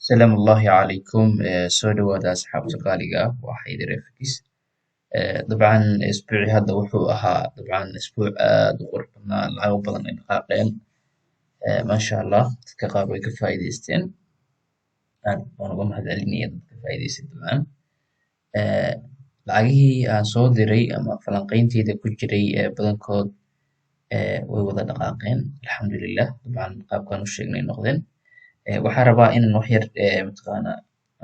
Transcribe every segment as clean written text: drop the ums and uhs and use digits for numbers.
سلام الله عليكم soo dhawaada asxaabta qaaliga ah waa Xaydir FX dabcan isbuuci hadda wuxuu ahaa dabcan isbuuc aad u qurux badnaa lacago badan ay dhaqaaqeen maasha Allah dadka qaar way ka faa'iidaysteen aad baan uga mahadcelinaya dadka faa'iidaystay dabcan lacagihii aan soo diray ama falanqaynteyda ku jiray badankood way wada dhaqaaqeen alxamdulillah dabcan qaabkaan u sheegnay noqdeen waxaan rabaa inaan wax yar mataqaanaa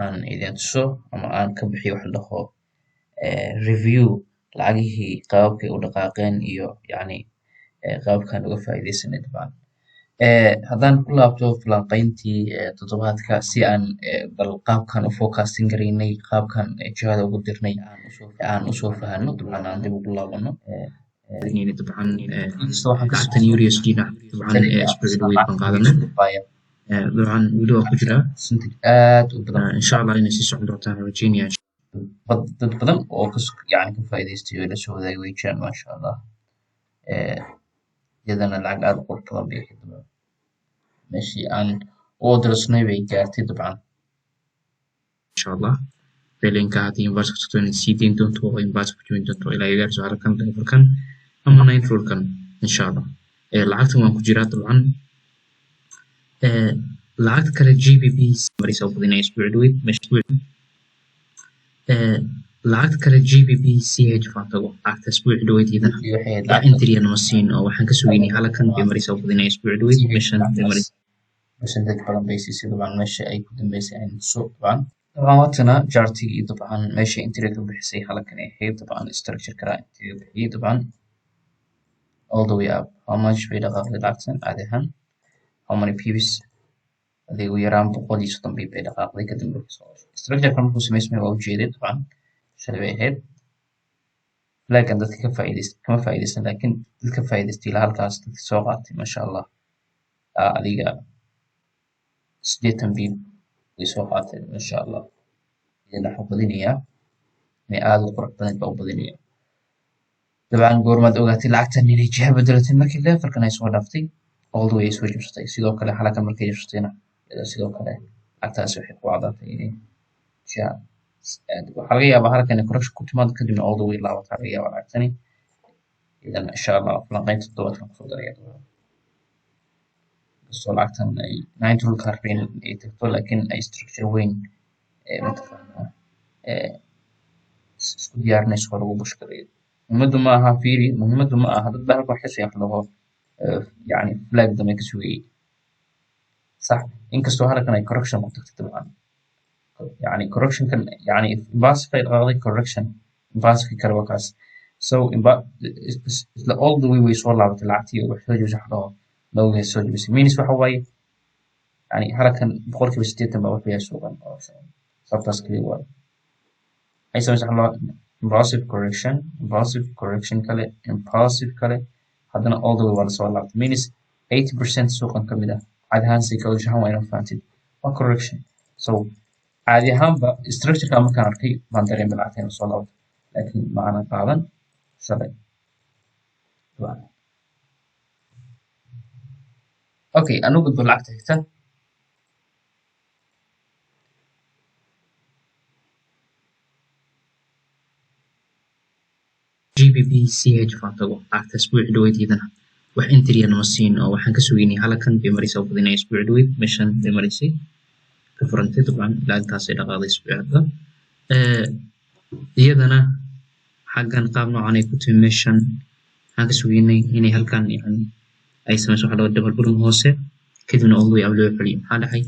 aan idin tuso ama aan ka bixiyo wax la dhaho review lacagihii qaababkay u dhaqaaqeen iyo yacni qaababkaan uga faa'iidaysanay dabcan haddaan ku laabto falanqayntii toddobaadka si aan bal qaabkan u forecasting garaynay qaabkan jihada ugu dirnay aan usoo fahanno dabcan aan dib ugu laabano dabcan lacagtan USD-na dabcan isbuuci dhaweyd baan qaadanay dabcan weli waa ku jiraa aad u badan insha Allah inay sii socon doontaan rajaynaya dad badan oo yani ka faa'iidaystay oo la soo wadaagay way jiraan maasha Allah iyadana lacag aad u qurux badan bay ahayd dabcan meeshii aan u odorsnay bay gaartay dabcan insha Allah beelinka haddii inverse ka tagto inay sii dayn doonto oo inverse ku joogi doonto ilaa ay gaarso halkan levelkan ama 9 rollkan insha Allah lacagtan waan ku jiraa dabcan lacagta kale GBP maraysa u badinaya isbuuci dhaweyd lacagta kale GBP CH baan tago lacagta isbuuci dhaweyd iyadana wax intriya nama siin oo waxaan ka sugaynay halkan bay maraysa u badinaya isbuuci dhaweyd meeshan bay maraysa meeshan dad badan bay siisay dabcan meesha ay ku dambeysay aynu tuso dabcan waatana jartigii dabcan meesha intriya ka bixisay halkan ay ahayd dabcan structure kara intriya bixiyay dabcan all the way up how much bay dhaqaaqday lacagtan caadi ahaan how many pips hadii ugu yaraan 130 pip bay dhaqaaqday kadib structure-kan markuu samaysmay waa ujeeday dabcan shalay bay ahayd laakiin dadka kama faa'iidaysan laakiin dadka faa'iidaystay ilaa halkaas dadka soo qaatay maasha Allah adiga 80 pip way soo qaateen maasha Allah iyada waxaa badinayaa inay aad u qurux badan baa u badinaya dabcan goormaad ogaatay lacagtan inay jiha bedelatay markii levelkan ay soo dhaaftay all the way ay soo jabsatay sidoo kale halkan markay jabsatayna sidoo kale lacagtaasi waxay ku cadaatay inay jiha waxaa laga yaabaa halkan inay correction ku timaado kadibna all the way laabataa laga yaabaa lacagtani idan insha Allah falanqaynta toddobaadkan kusoo daraya kastoo lacagtan ay 9 roll ka rabeen ay tagto laakiin ay structure weyn mataqaanaa isku diyaarinayso oo lagu bushkareeyo muhiimadu ma aha fiiri muhiimadu ma aha dad baa halkan wax ka sii aqlaho يعني flag damay ka sugayay صح inkastoo halkan ay correction ku tagtay dabcan يعني correction kan يعني impulsive ay qaaday correction impulsive kale waa kaas so isla all the way way soo laabatay lacagtii wax soo joogsay xadoo looga soo jibisay means waxa waaye يعني halkan boqolkiiba 80 baa waxay suuqan sabtaas kaliya waa ay soo saxlo impulsive correction kale impulsive kale haddana all the way waa lasoo laabtay means 80% suuqan ka mid ah caadi ahaan psychology ahaan waa inaan fahamtid waa correction so caadi ahaanba structure-ka markaan arkay baan dareemay lacagta inay soo laabto laakiin ma aanan qaadan shalay okay anu gudbo lacagta xigta GBP CH baan tago lacagta isbuuci dhaweyd iyadana wax intriya nama siin oo waxaan ka sugaynay halkan bay maraysa u badinaya isbuuci dhaweyd meeshan bay maraysay ka furantay dabcan lacagtaasay dhaqaaqday isbuuci hadda iyadana xaggan qaab noocan ay ku timi meeshan waxaan ka sugaynay inay halkan yani ay samayso waxa laga double bottom hoose kadibna all the way up loo celiyo maxaa dhacay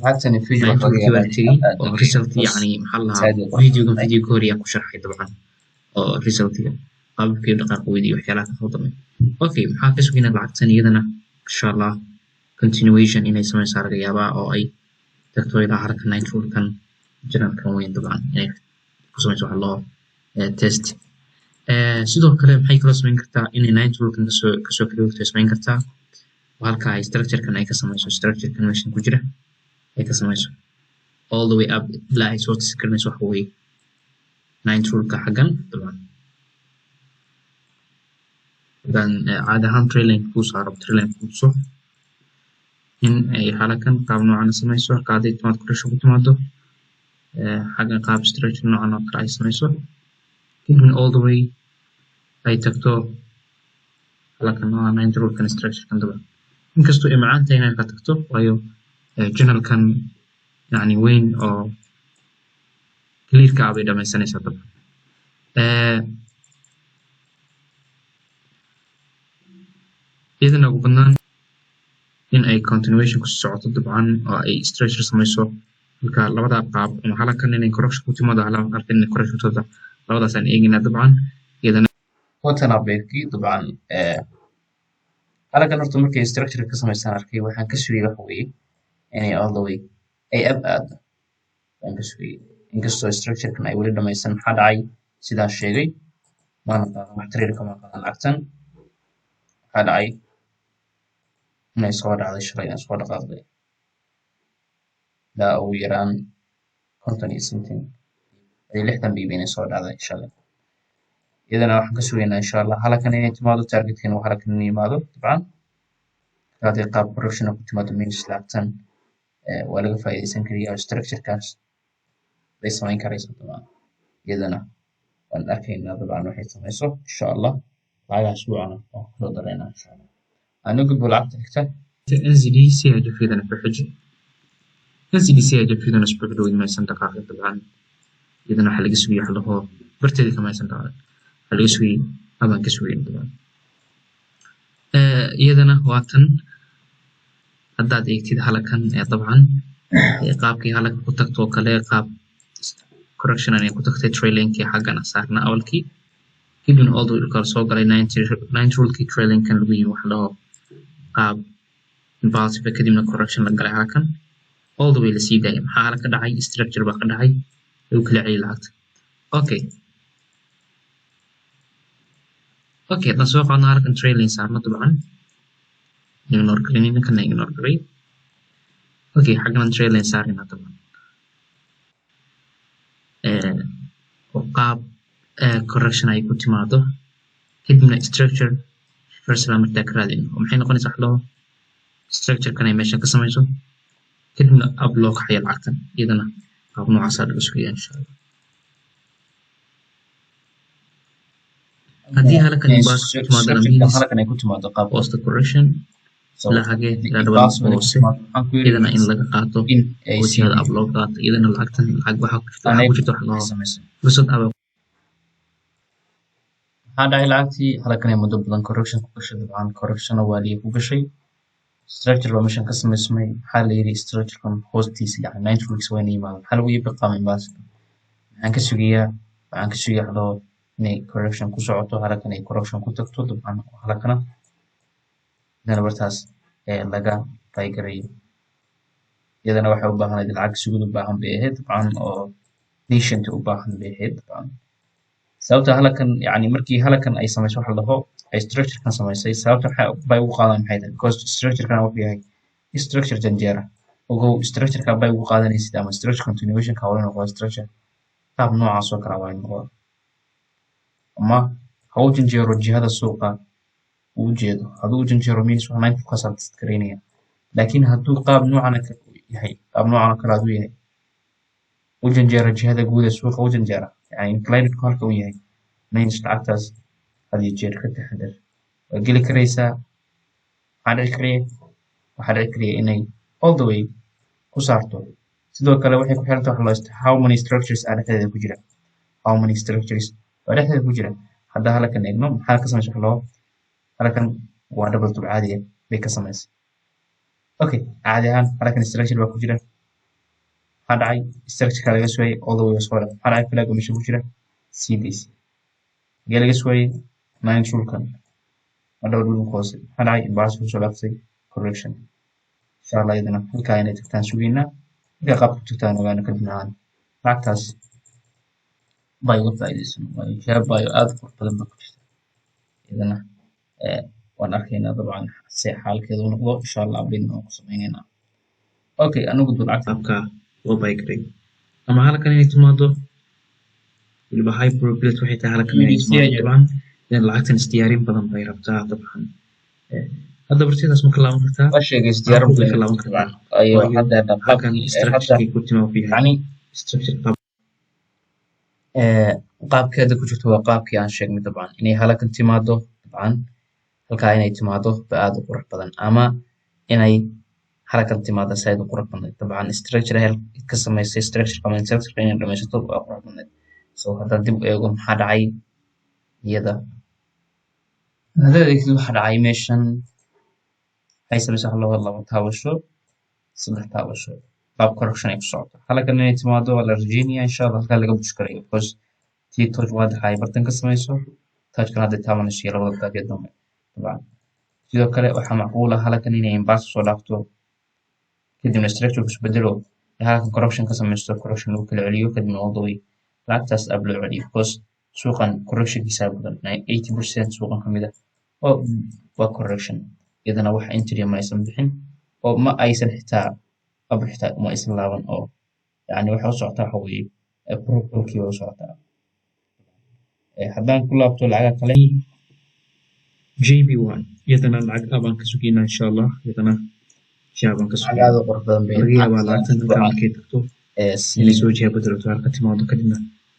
oo result yani maxaa lahaa videogan video ka hor ayaan ku sharxay dabcan oo resultiga qaabkii dhaqaaq weydii waxyaalaha ka khaldamay okay maxaa ka sugaynaa lacagtan iyadana insha Allah continuation inay samayso laga yaabaa oo ay tagto ilaa halkan 9 rollkan janalkan weyn dabcan inay ku samayso waxa loo test sidoo kale maxay kala samayn kartaa inay 9 rollkan kasoo kala waqti samayn kartaa halka ay structure-kan ay ka samayso structure-kan meeshan ku jira ay ka samayso all the way up ilaa ay soo tiskarnayso waxa weeye 9 rollka xaggan dabcan dan caadi ahaan trailing ku saaro trailing ku soo in ay halkan qaab noocan samayso qaaday timaad correction ku timaado xagga qaab structure noocan oo kale ay samayso kadibna all the way ay tagto halkan oo 9 rule kan structure kan daba inkastoo ay macaan tahay inay ka tagto waayo journalkan yani weyn oo clear ka bay dhamaysanaysaa daba idana ugu badnaan in ay continuation ku socoto dabcan oo ay structure samayso marka labada qaab ama halkan inay correction ku timaado halkan inay correction ku timaado labadaas aan eegaynaa dabcan idana watan update-kii dabcan halkan horta markay structure ka samaysaan arkay waxaan ka sugayay waxa weeye inay all the way ay ab aado waan ka sugayay inkastoo structure-kan ay weli dhamaysan maxaa dhacay sidaas sheegay maana qaadan wax trade kama qaadan lacagtan maxaa dhacay inay soo dhacday shalay inay soo dhaqaaqday ilaa ugu yaraan 50 iyo something 60 bb inay soo dhacday shalay iyadana waxaan ka sugaynaa insha allah halkan inay timaado targetkan waa halkan inay yimaado dabcan haddii qaab correction ku timaado minus lacagtan waa laga faa'iidaysan karayaa structure-kaas bay samayn karaysaa dabcan iyadana waan arkaynaa dabcan waxay samayso insha allah lacagaha suucana waan kusoo daraynaa insha allah أنا قلت لعبت أكثر. NZD سياجة في ذا بحجة. NZD سياجة في ذا نسبة بدون ما يصندق عقد طبعا. إذا نحل قسوي حله برتدي كما يصندق عقد. حل قسوي هذا قسوي طبعا. إذا واتن هذا يكتد حلقا طبعا. قاب كي حلق كتك توكله قاب correction أنا كتك تريلين كي حقنا صارنا أول كي. كيدون all the way لكارسوق على 9 rule كي trailing كان لبيه وحده قاب impulsive كديمنا correction لقى على هاكن all the way لسي دايم حالة كدعي structure بقى دعي وكل عيل العقد اوكي تسوق عنا هاكن trailing صارنا طبعا ignore كلينينا كنا ignore كري اوكي حقنا trailing صارنا طبعا وقاب correction ay ku timaado kadibna structure first la martaa ka raadin maxay noqonaysaa xallo structure kan ay meesha ka samayso kadibna upload xayal lacagtan iyadana qaab noocaas ah lagu sugayaa insha Allah haddii halkan baas halkan ay ku timaado qaab post correction la hage la dhawaan hoose iyadana in laga qaato wajihada upload qaata iyadana lacagtan lacag waxa ku jirta fursad هذا علاقتي على كنا مدة بدن correction كوكشة طبعا correction أولية كوكشة structure ومشان قسم اسمه حال يري structure كم hostيس يعني 9 weeks وين يمال حال ويبقى من باس عنك سوية على ني correction كوسعته على كنا correction كتكتو طبعا على كنا نربطاس لقى تايجري إذا نوحي وباهن إذا العكس يقول وباهن بيهد طبعا أو nation وباهن بيهد طبعا sababta halkan yani markii halkan ay samayso waxa la dhaho ay structure kan samaysay sababta waxa bay ugu qaadan maxay tahay because structure kan wuxuu yahay structure janjeera ugu structure ka bay ugu qaadanaysid ama structure continuation ka wada noqdo structure qaab noocaas oo kala waa noqdo ama hawo janjeero jihada suuqa uu jeedo haduu janjeero means waxa nine ka saabsan kareynaya laakiin haduu qaab noocan yahay qaab noocan kala uu yahay uu janjeero jihada guud ee suuqa uu janjeera يعني inclined كارك وياي ماينس لعكتاس هذه جير كتحدر وقلي كريسا حدا كريه إني all the way كسارتو سيدو كلا وحي كحيرتو حلاست how many structures على هذا كجرا how many structures على هذا كجرا هذا هلا كان إجنوم حالك سمعش حلو هلا كان وادبل تبع عادية بيك سمعش أوكي عادي هلا كان structure بكجرا هذا عي structure كلا يسوي all the way يسوي هذا عي فلاقو مش بكجرا CDC قال يسوي 9 شو كان هذا بدون قوس هذا عي باس وسولفسي correction إن شاء الله إذا الكائنات تكتان شوينا إذا قبل تكتان وأنا كنت معان ركز بايو فايدسون بايو أذكر بدل بكتير إذا وأنا أخينا طبعا حال كذا ونقول إن شاء الله بيننا وسميننا أوكي أنا قلت العقد وبايكري أما هلا كان يتمادو اللي بهاي بروبلت وحيتها هلا كان يتمادو طبعا لأن العقد استيارين بدن بايربتها طبعا hadda barsidaas ma ka laaban kartaa waa sheegays diyaar qaabkooda bay ka laaban kartaa dabcan ayo waayo hadda halkan qaabkii hadda structure-kii ku timaad yahay yani structure qaab qaabkeeda ku jirto waa qaabkii aan sheegnay dabcan inay halkan timaado dabcan halkaa inay timaado ba aad u qurux badan ama inay halkan timaado si aad u qurux badnayd dabcan structure ka samaysay structure comment structure inay dhamaysato waa qurux badnayd so haddaan dib u eego maxaa dhacay iyada haddaad eegtid waxaa dhacay meeshan waxay samaysay wax laba taabasho saddex taabasho qaab correction ay ku socoto halkan inay timaado waa la rajeynaya insha allah halkaa laga bush karayo because tii touch waa dhaxay bartan ka samayso touchkan hadday taabanayso iyo labada daaqeed dambe dabcan sidoo kale waxaa macquul ah halkan inay inverse soo dhaafto kadibna structure ku isbedelo halkan correction ka samaysto correction lagu kala celiyo kadibna all the way lacagtaas ab loo celiyo because suuqan correctionkiisa badan 80% suuqan kamid ah oo waa correction iyadana wax entry ma aysan bixin oo ma aysan xitaa xitaa ma aysan laaban oo yani waxa u socotaa waxa weeye profilkii u socotaa haddaan ku laabto lacagaha kale JB1 iyadana lacag abaan ka sugeynaa insha allah iyadana shaabaan ka sugeynaa lacagaha qurux badan bay laga yaabaa lacagtan halkaa markay tagto inay soo jiha bedelato halka timaado kadibna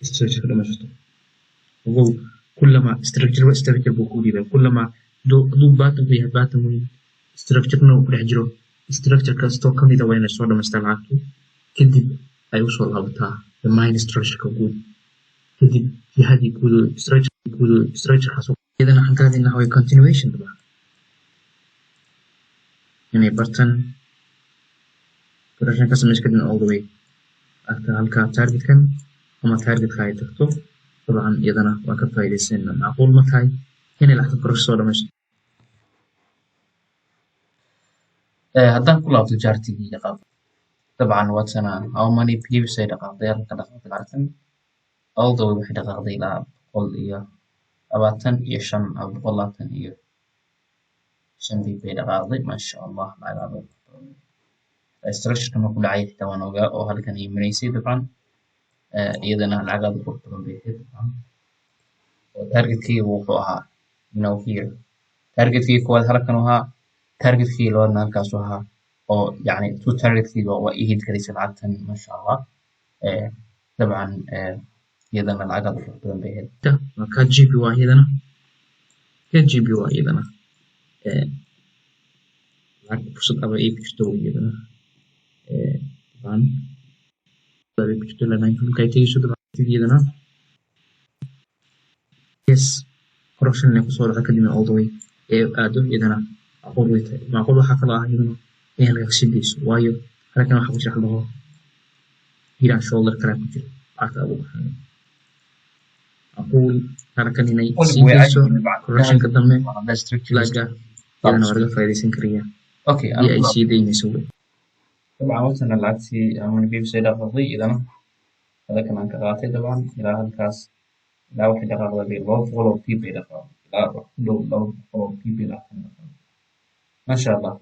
structure ka dhamaysato ogow kullama structure buu ku dhiibay kullama hadduu baatanku yahay baatan weyn structurena uu ku dhex jiro structure kastoo kamid a waa inay soo dhamaystaa lacagtu kadib ay usoo laabataa the main structureka guud kadib jihadii guud structurekaas iyadana waxaan ka hadlaynaa way continuation dabcan inay bartan correction ka samayso kadibna all the way agta halkaa targetkan ama targetka ay tagto dabcan iyadana waa ka faa'iidaysanayna macquul ma tahay inay lacagta correction soo dhamayso haddaan ku laabto jaartigii dhaqaaq dabcan waatana how many pips ay dhaqaaqday halka dhaqaaqday lacagtan all the way waxay dhaqaaqday ilaa 125 ama 125 pip ay dhaqaaqday maasha allah lacagaada structureka marku dhacay xitaa waan ogaa oo halkan ay maraysay dabcan iyadana lacagaada qurux badan bay ahayd dabcan oo targetkeyga wuxuu ahaa here targetkeyga koowaad halkan ahaa targetkeyga labaadna halkaasu ahaa oo yani two targetkeyga waa ii hid galisay lacagtan maasha allah dabcan iyadana lacagaada qurux badan bay ahayd ka GB waa iyadana lacag fursad aba ii jirto iyadana dabcan ay ku jirto lana inta markay tegeyso dabcan iyadana yes correction inay kusoo dhacdo kadibna all the way ee aado iyadana macquul way tahay macquul waxaa kaloo ah iyadana in halkaa kasii dayso waayo halkan waxaa ku jira wax dhaho head and shoulder kale ku jira lacagta aad u baxayo macquul halkan inay sii dayso correctionka dambe laga iyadana waa laga faa'iidaysan karaya hadii ay sii daynayso طبعا وصلنا لعكسي من بيب سيدا فضي إذا هذا كمان كغاتي طبعا إلى هالكاس لا واحد يغاغ بي لو فولو في بي دفع لا لو فولو في بي دفع ما شاء الله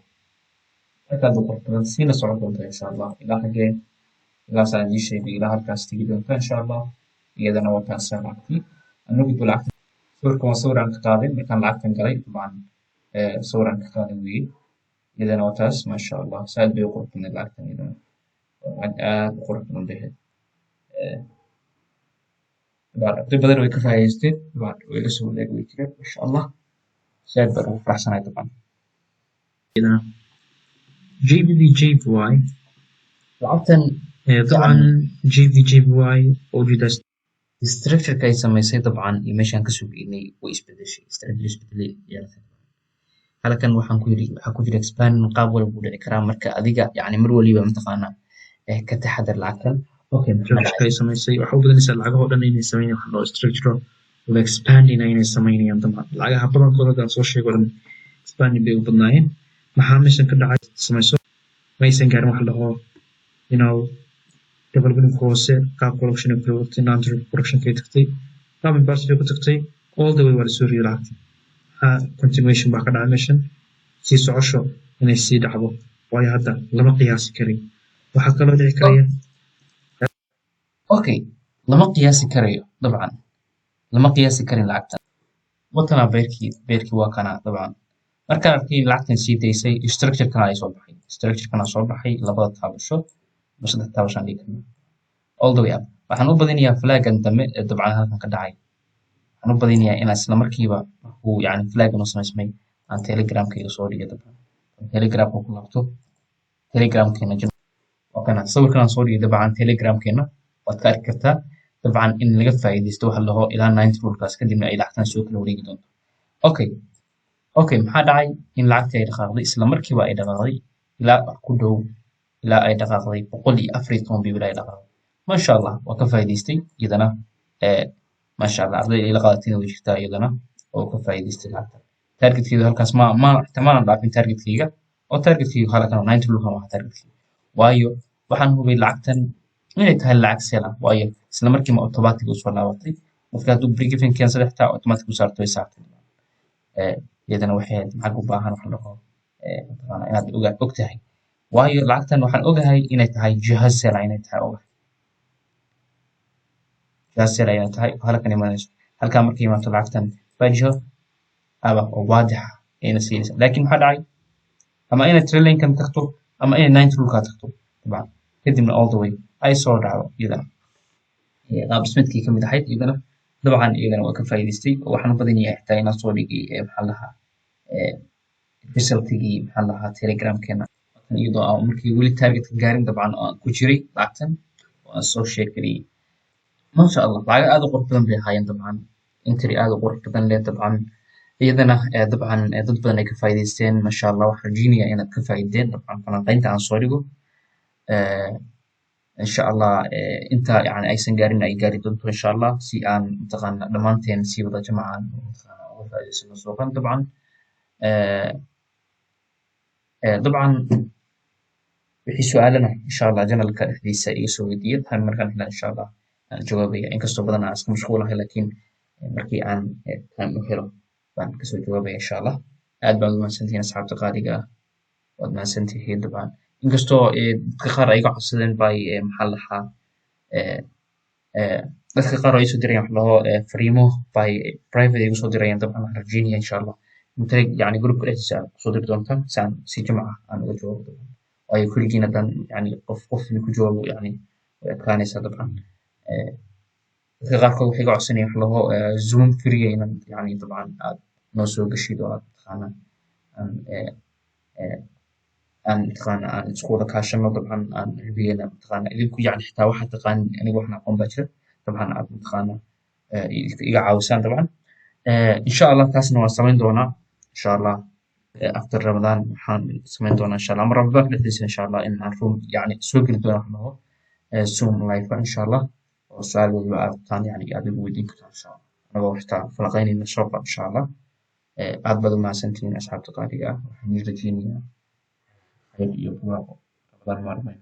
أكاد قرطان سينا صعود إن شاء الله إلى حاجة إلى ساعة شيء إلى هالكاس تجيب إن شاء الله إذا نوى تأثير عكتي أنو قلت لعكتي صوركم صورة كتابين مكان لعكتن قريب طبعا صورة كتابين وي إذا نوتاس ما شاء الله سعد بيقرب من العكتن إذا قرب من بهد بعد بدل ويكفى يزدد بعد ويلسوا لك ويكفى إن شاء الله سعد بروح أحسن طبعا إذا JBY العكتن طبعا JBY وجد structure كي سميسي طبعا يمشي كسوق إني ويسبدش يستبدل يعني halkan waxaa ku jira expand qaab walba u dhici karaa marka adiga yani mar waliba mataqaanaa ka taxadar lacagtan ay samaysay waxa u badanaysaa lacagaha oo dhan inay sameynayaan waxa loo structural wala expanding inay sameynayaan dabcan lacagaha badankooda hadaan soo sheego dhan expanding bay u badnaayeen maxaa meeshan ka dhacay samayso maysan gaarin waxa la dhaho development hoose qaab corruption ay ku waqti non corruption kay tagtay qaab inverse bay ku tagtay all the way waa la soo riyo lacagta continuation baa ka dhacay meeshan sii socosho inay sii dhacdo waayo hadda lama qiyaasi karin waxaa kaloo dhici karaya okay lama qiyaasi karayo dabcan lama qiyaasi karin lacagtan watana beerkii waa kana dabcan markaan arkay lacagtan sii daysay structure-kana ay soo baxay structure-kana soo baxay labada taabasho ama saddex taabashaan dhigi karnaa all the way up waxaan u badinayaa flaggan dambe ee dabcan halkan ka dhacay waxaan u badinayaa inaan isla markiiba markuu yani flaggan u samaysmay aan telegramkayga soo dhigay dabcan telegramka ku laabto telegramkeena wakana sawirkan aan soo dhigay dabcan telegramkeena waad ka arki kartaa dabcan in laga faa'iidaysto waxa la dhaho ilaa 90 rulkaas kadibna ay lacagtan soo kala wareegi doonto okay maxaa dhacay in lacagtii ay dhaqaaqday isla markiiba ay dhaqaaqday ilaa ku dhow ilaa ay dhaqaaqday 114 bibil ay dhaqaaqday masha Allah waa ka faa'iidaystay iyadana masha Allah arday ila qaadatina way jirtaa iyadana oo ka faa'iidaystay lacagta targetkeyga halkaas ma ihtimaalan dhaafin targetkeyga oo targetkeyga halkan 90 rulkan waa targetkeyga waayo waxaan hubay lacagtan inay tahay lacag sell ah waayo isla markiiba automatic u soo laabatay qofka hadduu break even keen saddexta automatic u saarto way saartay iyadana waxay maxaa u baahan wax la dhaho inaad og tahay waayo lacagtan waxaan ogahay inay tahay jiha sell ah inay tahay ogahay jiha sell ah inay tahay halkan imanayso halkan markay imaato lacagtan bajiho aba oo waadixa ayna siinaysa laakiin maxaa dhacay ama inay trailinkan tagto ama inay 90 rulka tagto dabcan kadibna all the way ay soo dhacdo iyadana qaab dhismeedkii kamid ahayd iyadana dabcan iyadana waa ka faa'iidaystay oo waxaan u badinayaa xitaa inaan soo dhigay maxaa lahaa resultigii maxaa lahaa telegramkeena iyadoo aan markii weli targetka gaarin dabcan aan ku jiray lacagtan oo aan soo sheekariyey masha Allah lacag aad u qurux badan bay ahaayeen dabcan entry aad u qurux badan leh dabcan iyadana dabcan dad badan ay ka faa'iidaysteen masha Allah waxaan rajeynayaa inaad ka faa'iideen dabcan falanqaynta aan soo dhigo insha Allah inta yani aysan gaarin ay gaari doonto insha Allah si aan mataqaana dhammaanteen si wada jamacaan uga faa'iidaysano suuqan dabcan dabcan wixii su'aalana insha Allah janalka dhexdiisa iga soo weydiiya tan markaan helaa insha Allah aan jawaabaya inkastoo badan aan iska mashquulahay laakiin markii aan time u helo baan kasoo jawaabaya insha Allah aad baan ugu mahadsantihiin asxaabta qaaliga ah waad mahadsantihiin dabcan inkastoo dadka qaar ay iga codsadeen bay maxaa lahaa dadka qaar ay soo dirayaan wax laho fariimo bay private igu soo dirayaan dabcan waxaan rajeynaya insha Allah yani groupka dhexdiisa aad kusoo diri doontaan si aan si jamaca aan uga jawaabo dabcan waayo kulligiin haddaan yani qof ku jawaabo yani way adkaanaysaa dabcan dadka qaarkood waxay iga codsanayaan wax laho zoom free inaan yani dabcan aad noo soo gashid oo aad taqaana aan mataqaana aan isku wada kaashano dabcan aan hubiyana mataqaana idinku yani xitaa waxaad taqaanin aniga waxna aqoon baa jira dabcan aad mataqaana iga caawisaan dabcan insha Allah taasna waan samayn doonaa insha Allah after Ramadan waxaan samayn doonaa insha Allah ama Ramadan dhexdiisa insha Allah in aan room yani soo geli doono wax laho Zoom live insha Allah oo su'aal waliba aad taan yani aad igu weydiin kartaan insha Allah anagoo xitaa falanqaynayna suuqa insha Allah aad baad u mahadsantihiin asxaabta qaaliga ah waxaan idin rajeynayaa خير يطلع رمضان مرمى